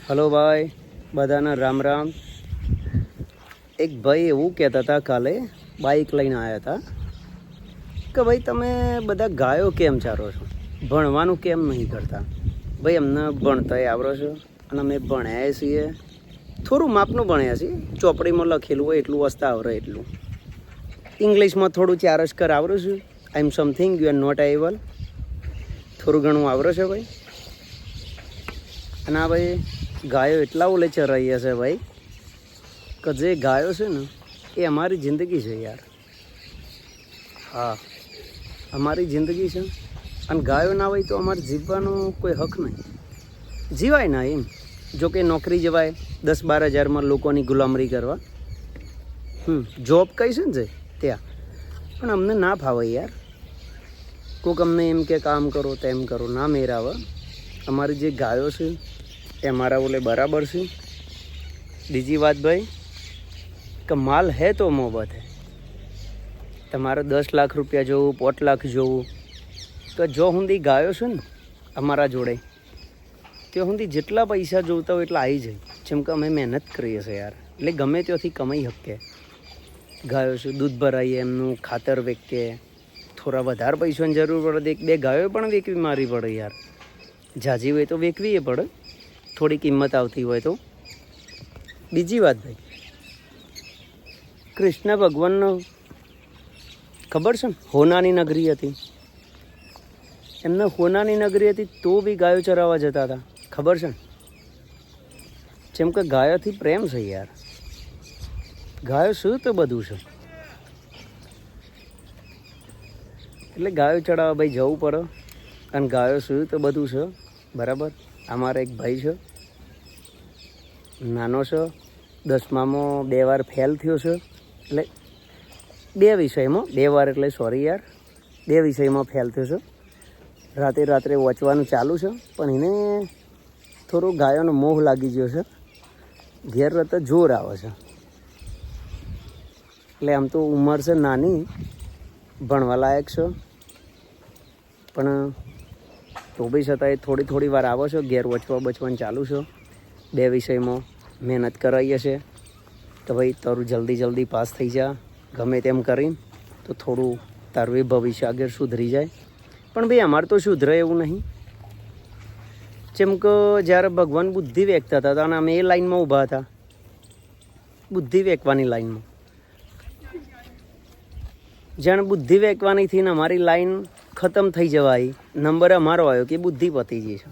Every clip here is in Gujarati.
હલો ભાઈ, બધાને રામ રામ. એક ભાઈ એવું કહેતા હતા કાલે, બાઇક લઈને આવ્યા હતા કે ભાઈ તમે બધા ગાયો કેમ ચારો છો, ભણવાનું કેમ નહીં કરતા. ભાઈ અમને ભણતાય આવડે છે અને અમે ભણ્યા છીએ, થોડું માપનું ભણ્યા છીએ. ચોપડીમાં લખેલું હોય એટલું વસ્તા આવડે એટલું. ઇંગ્લિશમાં થોડું ચાર અક્ષર આવડે છે. I am something you are not able. થોડું ઘણું આવડે છે ભાઈ. અને આ ભાઈ ગાયો એટલા ઓલે ચરાઈ છે ભાઈ કે જે ગાયો છે ને એ અમારી જિંદગી છે યાર. હા, અમારી જિંદગી છે અને ગાયો ના હોય તો અમારે જીવવાનો કોઈ હક નહીં, જીવાય ના એમ. જો કે નોકરી જવાય 10-12 હજારમાં લોકોની ગુલામરી કરવા, જોબ કઈ છે ને ત્યાં, પણ અમને ના ફાવે યાર. કોઈક અમને એમ કે કામ કરો તેમ કરો, ના મેરાવે. અમારી જે ગાયો છે એ અમારા ઓલે બરાબર છે. બીજી વાત ભાઈ કે માલ હે તો મોહબ્બત હે. તમારે 10 લાખ રૂપિયા જોવું, 5 લાખ જોવું, તો જો સુધી ગાયો છે ને અમારા જોડે, ત્યાં સુધી જેટલા પૈસા જોઈતા હોય એટલા આવી જાય. જેમ કે અમે મહેનત કરીએ છીએ યાર, એટલે ગમે ત્યાંથી કમાઈ શકીએ. ગાયો છે, દૂધ ભરાઈએ, એમનું ખાતર વેચીએ. થોડા વધારે પૈસાની જરૂર પડે તો 1-2 ગાયો પણ વેચવી મારી પડે યાર. ઝાઝી હોય તો વેચવી એ પડે, થોડી કિંમત આવતી હોય તો. બીજી વાત ભાઈ, કૃષ્ણ ભગવાનનો ખબર છે ને, હોનાની નગરી હતી. એમને હોનાની નગરી હતી તો બી ગાયો ચરાવવા જતા હતા, ખબર છે ને. જેમ કે ગાયોથી પ્રેમ છે યાર. ગાયો શું તો બધું છે, એટલે ગાયો ચડાવવા ભાઈ જવું પડે. અને ગાયો શું તો બધું છે, બરાબર. અમારા એક ભાઈ છે, નાનો છે, 10મામાં 2 વાર ફેલ થયો છે. એટલે 2 વિષયમાં 2 વાર, એટલે સોરી યાર, 2 વિષયમાં ફેલ થયો છે. રાત્રે વાંચવાનું ચાલુ છે, પણ એને થોડો ગાયોનો મોહ લાગી ગયો છે. ઘેર રહેતા જોર આવે છે. એટલે આમ તો ઉંમર છે નાની, ભણવા લાયક છે, પણ તો બી છતાંય થોડી વાર આવે છે. ઘેર વચવાનું ચાલુ છે. 2 વિષયમાં મહેનત કરાવીએ છે તો ભાઈ તારું જલ્દી પાસ થઈ જા ગમે તેમ કરીને, તો થોડું તારું એ ભવિષ્ય આગળ સુધરી જાય. પણ ભાઈ અમારે તો સુધરે એવું નહીં. જેમ કે જ્યારે ભગવાન બુદ્ધિ વેચતા હતા અને અમે એ લાઈનમાં ઊભા હતા, બુદ્ધિ વેચવાની લાઈનમાં. જાણે બુદ્ધિ વેચવાની થઈને અમારી લાઈન ખતમ થઈ જવાય, નંબર અમારો આવ્યો કે બુદ્ધિ પતી ગઈ છે.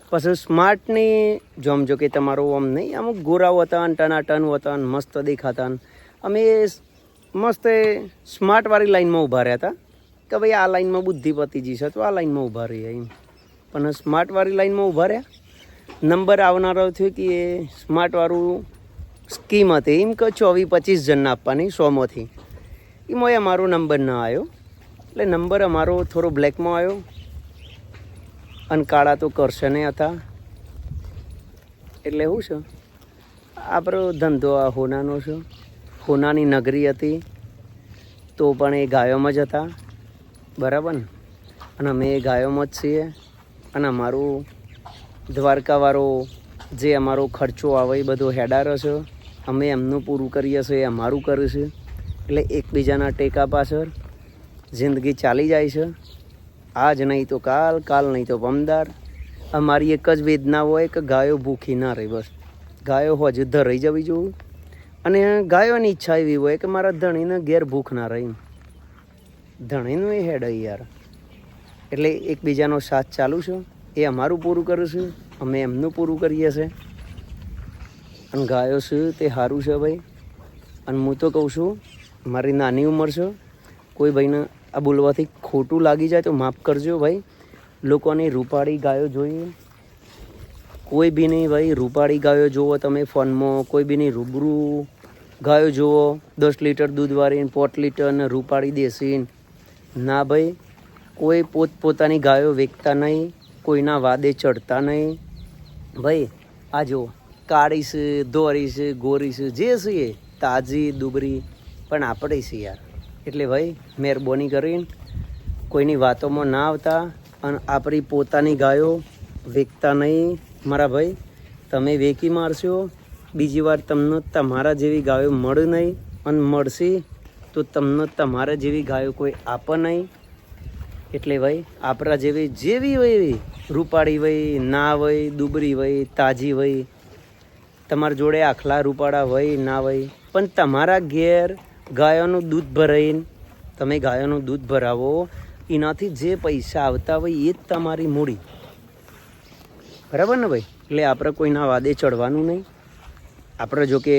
પછી સ્માર્ટની જો કે તમારું આમ નહીં, અમુક ગોરાઓ હતા, ટનાટન હતા, મસ્ત દેખાતા. અમે મસ્ત સ્માર્ટવાળી લાઈનમાં ઊભા રહ્યા હતા કે ભાઈ આ લાઈનમાં બુદ્ધિ પતી ગઈ છે તો આ લાઈનમાં ઊભા રહીએ એમ. પણ સ્માર્ટવાળી લાઈનમાં ઊભા રહ્યા, નંબર આવનારો થયો કે એ સ્માર્ટવાળું સ્કીમ હતી એમ કે 24-25 જણને આપવાની 100માંથી. એમાં અમારો નંબર ન આવ્યો, એટલે નંબર અમારો થોડો બ્લેકમાં આવ્યો. અને કાળા તો કરશે નહીં હતા. એટલે શું છે, આપણો ધંધો આ હોનાનો છે. હોનાની નગરી હતી તો પણ એ ગાયોમાં જ હતા, બરાબર ને. અને અમે એ ગાયોમાં જ છીએ. અને અમારું દ્વારકાવાળો જે અમારો ખર્ચો આવે એ બધો હેડારો છે. અમે એમનું પૂરું કરીએ છીએ, એ અમારું કરે છે. એટલે એકબીજાના ટેકા પાછળ જિંદગી ચાલી જાય છે. આજ નહીં તો કાલ, કાલ નહીં તો પમદાર. અમારી એક જ વેદના હોય કે ગાયો ભૂખી ના રહી, બસ. ગાયો હોજ ધરાઈ જવી જોઈએ. અને ગાયોની ઈચ્છા એવી હોય કે મારા ધણીને ઘેર ભૂખ ના રહી. ધણીનું એ હેડ યાર. એટલે એકબીજાનો સાથ ચાલુ છે. એ અમારું પૂરું કરે છે, અમે એમનું પૂરું કરીએ છીએ. અને ગાયો છે તે સારું છે ભાઈ. અને હું તો કહું છું, મારી નાની ઉંમર છે, કોઈ ભાઈને આ બોલવાથી ખોટું લાગી જાય તો માફ કરજો ભાઈ. લોકોની રૂપાળી ગાયો જોઈએ, કોઈ બી નહીં ભાઈ. રૂપાળી ગાયો જુઓ તમે ફોનમાં, કોઈ બી નહીં રૂબરૂ ગાયો જુઓ. 10 લીટર દૂધવાળી, 5 લીટર ને રૂપાળી દેશી. ના ભાઈ, કોઈ પોતપોતાની ગાયો વેચતા નહીં, કોઈના વાદે ચડતા નહીં ભાઈ. આ જુઓ, કાળી છે, ધોરી છે, ગોરી છે, જે છે એ તાજી દુબરી, પણ આપણે છે યાર. એટલે ભાઈ મહેરબાની કરીને કોઈની વાતોમાં ના આવતા અને આપણી પોતાની ગાયો વેચતા નહીં મારા ભાઈ. તમે વેકી મારશો, બીજી વાર તમને તમારા જેવી ગાયો મળે નહીં, અને મળશે તો તમને તમારા જેવી ગાયો કોઈ આપે નહીં. એટલે ભાઈ આપણા જેવી હોય એવી રૂપાળી હોય, ના હોય, દુબરી હોય, તાજી હોય, તમારા જોડે આખલા રૂપાળા હોય ના હોય, પણ તમારા ઘેર ગાયોનું દૂધ ભરાઈને તમે ગાયોનું દૂધ ભરાવો, એનાથી જે પૈસા આવતા હોય એ જ તમારી મૂડી. બરાબર ને ભાઈ? એટલે આપણે કોઈના વાદે ચડવાનું નહીં. આપણે જો કે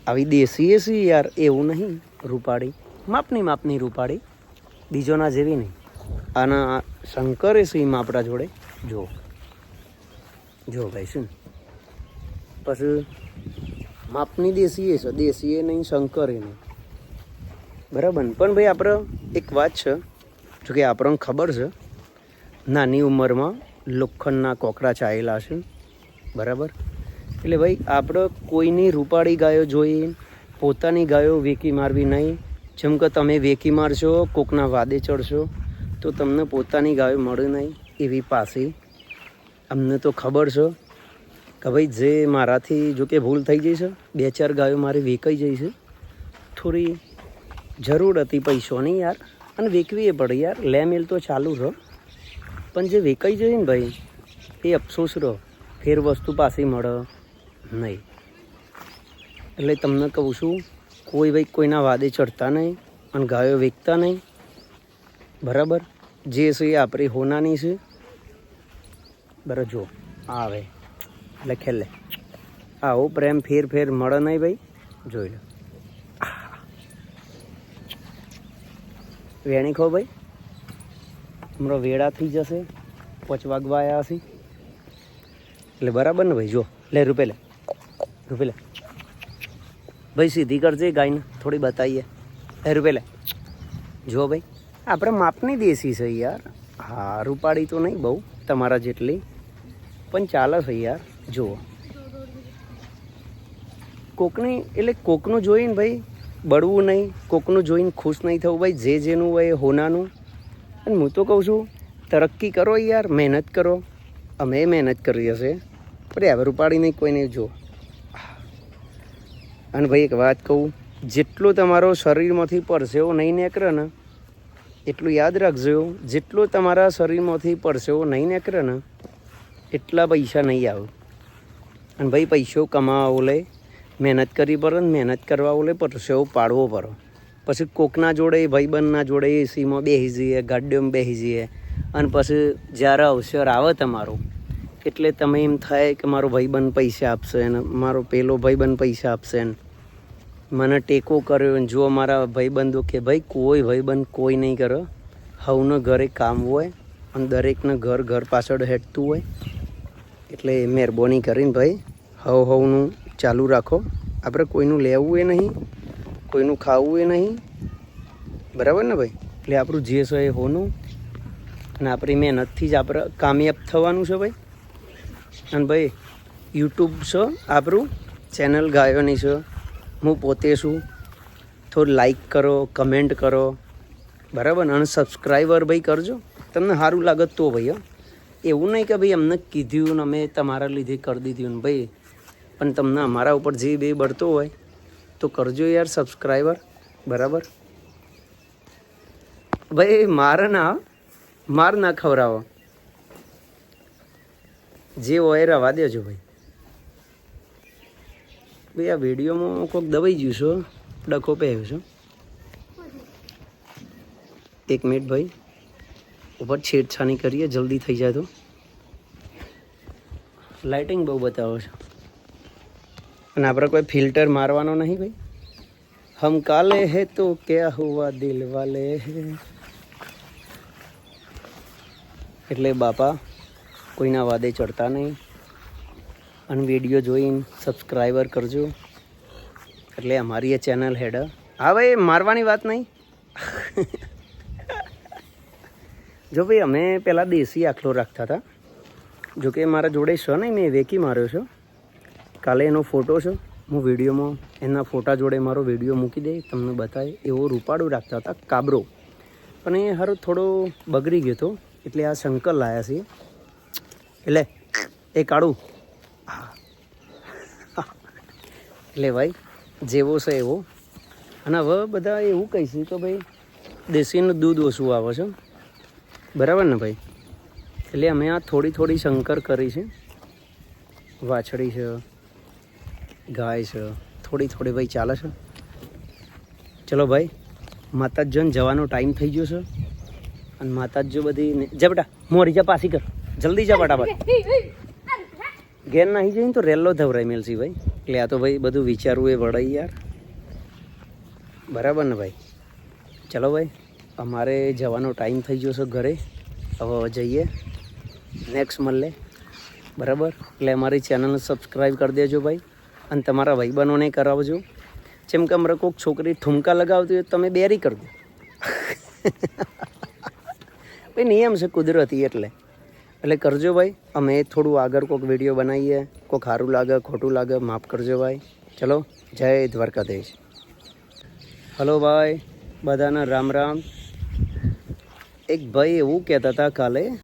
આવી દેશીએ છીએ યાર, એવું નહીં. રૂપાળી માપની રૂપાળી, બીજોના જેવી નહીં. આના શંકરે સિંહ આપણા જોડે જો ભાઈ શું પછી માપની દેશીએ છે, દેશીએ નહીં, શંકરે નહીં. બરાબર ને? પણ ભાઈ આપણે એક વાત છે, જોકે આપણને ખબર છે નાની ઉંમરમાં લોખંડના કોકરા ચાયેલા છે. બરાબર? એટલે ભાઈ આપણે કોઈની રૂપાળી ગાયો જોઈ પોતાની ગાયો વેકી મારવી નહીં. જેમ કે તમે વેકી મારશો, કોકના વાદે ચડશો તો તમને પોતાની ગાયો મળે નહીં. એવી પાછી અમને તો ખબર છે કે ભાઈ જે મારાથી જો કે ભૂલ થઈ ગઈ છે, 2-4 ગાયો મારી વેકાઈ જઈ છે. થોડી જરૂર હતી પૈસોની યાર, અને વેકવી એ પડે યાર. લે મેલ તો ચાલુ રહો, પણ જે વેકાઈ જઈ ને ભાઈ એ અફસોસ રહો, ફેર વસ્તુ પાછી મળે નહીં. એટલે તમને કહું છું, કોઈ ભાઈ કોઈના વાદે ચડતા નહીં અને ગાયો વેચતા નહીં. બરાબર? જે છે એ આપણી હોનાની છે. બરાબર? જો આવે એટલે ખેલે આવો પ્રેમ ફેર મળે નહીં ભાઈ. જોઈ લો વેણી ખો ભાઈ, હમણાં વેળા થઈ જશે, 5 વાગવા આવ્યા હશે. એટલે બરાબર ને ભાઈ? જો લે રૂપે લે ભાઈ, સીધી કરજે ગાયને, થોડી બતાવીએ. રૂપે લે. જો ભાઈ આપણે માપની દેશી છે યાર. હા, રૂપાળી તો નહીં બહુ તમારા જેટલી, પણ ચાલે છે યાર. જુઓ કોકની, એટલે કોકનું જોઈને ભાઈ બળવું નહીં, કોકનું જોઈને ખુશ નહીં થવું ભાઈ. જે જેનું હોય એ હોનાનું. અને હું તો કહું છું તરક્કી કરો યાર, મહેનત કરો. અમે મહેનત કરીએ છીએ, પણ હવે રૂપાળી નહીં કોઈને. જો અને ભાઈ એક વાત કહું, જેટલો તમારો શરીરમાંથી પરસેવો નહીં નીકળે ને, એટલું યાદ રાખજો, જેટલો તમારા શરીરમાંથી પરસેવો નહીં નીકળે ને એટલા પૈસા નહીં આવે. અને ભાઈ પૈસો કમાવો લે મહેનત કરવી પડે, ને મહેનત કરવા લે પરસેવો પાડવો પડે. પછી કોકના જોડે, ભાઈબંધના જોડે એસીમાં બેસી જઈએ, ગાડીઓમાં બેસી જઈએ, અને પછી જ્યારે અવસર આવે તમારો એટલે તમે એમ થાય કે મારો ભાઈબંધ પૈસા આપશે ને, મારો પેલો ભાઈબંધ પૈસા આપશે ને, મને ટેકો કર્યો. ને જો મારા ભાઈબંધો કે ભાઈ કોઈ ભાઈબંધ કોઈ નહીં કરે, હવને ઘરે કામ હોય અને દરેકને ઘર પાછળ હેઠતું હોય. એટલે મહેરબાની કરીને ભાઈ હવનું ચાલુ રાખો. આપણે કોઈનું લેવું એ નહીં, કોઈનું ખાવું એ નહીં. બરાબર ને ભાઈ? એટલે આપણું જે છે એ હોનું, અને આપણી મહેનતથી જ આપણે કામયાબ થવાનું છે ભાઈ. અને ભાઈ યુટ્યુબ છે આપણું, ચેનલ ગાયોની છે, હું પોતે છું. થોડું લાઈક કરો, કમેન્ટ કરો. બરાબર? અને સબસ્ક્રાઈબર ભાઈ કરજો, તમને સારું લાગે તો ભાઈ. એવું નહીં કે ભાઈ અમને કીધું ને અમે તમારા લીધે કરી દીધું ને ભાઈ, પણ તમને અમારા ઉપર જે બે બળતો હોય તો કરજો યાર સબસ્ક્રાઈબર. બરાબર? ભાઈ માર ના ખવડાવો, જે હોય રવા દેજો ભાઈ. ભાઈ આ વિડીયોમાં કોઈક દબાઈ ગયું છો, ડખો પહેર્યો છો. 1 મિનિટ ભાઈ, ઉપર છેડછાની કરીએ, જલ્દી થઈ જાય તો. લાઇટિંગ બહુ બતાવો છે, અને આપણે કોઈ ફિલ્ટર મારવાનો નહીં ભાઈ. હમ કાલે હે તો ક્યા હુઆ દિલ વાલે હે. એટલે બાપા કોઈના વાદે ચડતા નહીં, અને વિડીયો જોઈને સબસ્ક્રાઈબર કરજો, એટલે અમારી એ ચેનલ હેડ. હા ભાઈ મારવાની વાત નહીં. જો ભાઈ અમે પહેલાં દેશી આખલો રાખતા હતા, જોકે મારા જોડે છે નહીં, મેં વેકી માર્યો છે. કાલે એનો ફોટો છે, હું વિડીયોમાં એના ફોટા જોડે મારો વિડીયો મૂકી દે, તમને બતાવે. એવો રૂપાળું રાખતા હતા, કાબરો. પણ એ હારો થોડો બગડી ગયો હતો, એટલે આ શંકર લાયા છીએ. એટલે એ કાઢું. હા એટલે ભાઈ જેવો છે એવો. અને હવે બધા એવું કહીશું કે ભાઈ દેશીનું દૂધ ઓછું આવે છે, બરાબર ને ભાઈ? એટલે અમે આ થોડી થોડી શંકર કરી છે. વાછડી છે, ગાય છે, થોડી થોડી ભાઈ ચાલે છે. ચલો ભાઈ, માતાજીને જવાનો ટાઈમ થઈ ગયો છે. અને માતાજી બધી જા બેટા, મોરી જા, પાછી કર, જલ્દી જા ફટાફટ. ઘેર નાહી જઈને તો રેલ્લો ધવરાઈ મેલસી ભાઈ. એટલે આ તો ભાઈ બધું વિચારવું એ વળાઈ યાર, બરાબર ને ભાઈ? ચલો ભાઈ, અમારે જવાનો ટાઈમ થઈ ગયો છે ઘરે. હવે જઈએ, નેક્સ્ટ મળે, બરાબર? એટલે અમારી ચેનલને સબસ્ક્રાઈબ કરી દેજો ભાઈ. અને તમારા ભાઈબંધોને કરાવજો. જેમ કે અમારે કોઈક છોકરી ઠુમકા લગાવતી હોય તમે બેરી કરી દો. ભાઈ નિયમ છે કુદરતી, એટલે કરજો ભાઈ. અમે થોડું આગળ કોઈક વિડીયો બનાવીએ, કોઈક સારું લાગે ખોટું લાગે માફ કરજો ભાઈ. ચલો, જય દ્વારકાધીશ. હલો ભાઈ, બધાના રામ રામ. એક ભાઈ એવું કહેતા હતા કાલે